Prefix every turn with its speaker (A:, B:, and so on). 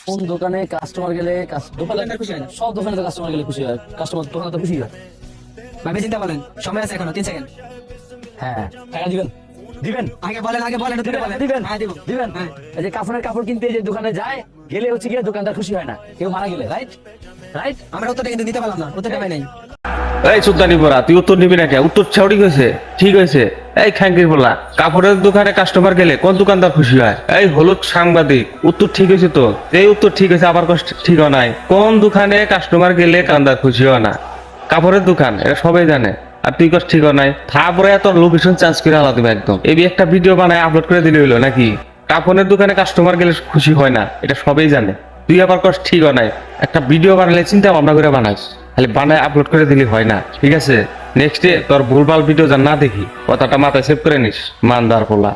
A: কোন দোকানে কাস্টমার গেলে
B: দোকানদার খুশি হয় না।
A: সব দোকানে তো কাস্টমার গেলে খুশি হয়, কাস্টমার দোকানে তো খুশি হয়।
B: ভাবে চিন্তা বলেন, সময় আছে এখনো 3 সেকেন্ড।
A: হ্যাঁ, টাকা দিবেন দিবেন
B: আগে বলেন
A: দিবেন
B: বলেন।
A: দিবেন
B: হ্যাঁ দিব।
A: দিবেন।
B: হ্যাঁ।
A: এই যে কাপড়ের কাপড় কিনতে যে দোকানে যায়, গেলে হচ্ছে গিয়ে দোকানদার খুশি হয় না, কেউ মারা গেলে। Right right.
B: আমরা উত্তরটা কিন্তু দিতে পারলাম না, উত্তরটা পাই নাই।
C: এই সুলতানি পড়া, তুই উত্তর নিবি নাকি? উত্তর ছাউড়ি হয়েছে, ঠিক হয়েছে। এই খাঙ্কির বলা, কাপড়ের দোকানে কাস্টমার গেলে কোন দোকানদার খুশি হয়? এই হলুদ সাংবাদিক, উত্তর ঠিক হয়েছে তো? এই উত্তর ঠিক হয়েছে, আবার ঠিক হয় নাই। কোন দোকানে কাস্টমার গেলে কান্দার খুশি হয় না? কাপড়ের দোকান, এটা সবাই জানে। আর তুই কষ্ট ঠিক হয় নাই, তারপরে এত লোকেশন চেঞ্জ করে আলাদা দিবে একদম। এই একটা ভিডিও বানায় আপলোড করে দিলে হইলো নাকি? কাপড়ের দোকানে কাস্টমার গেলে খুশি হয় না, এটা সবাই জানে। তুই আবার কষ্ট ঠিক হয় নাই, একটা ভিডিও বানালে চিন্তা ভাবনা করে বানাইস, খালি বানায় আপলোড করে দিলে হয় না, ঠিক আছে? নেক্সট ডে তোর ভুলভাল ভিডিও যা না দেখি, কথাটা মাথায় সেভ করে নিস, মানদার পোলা।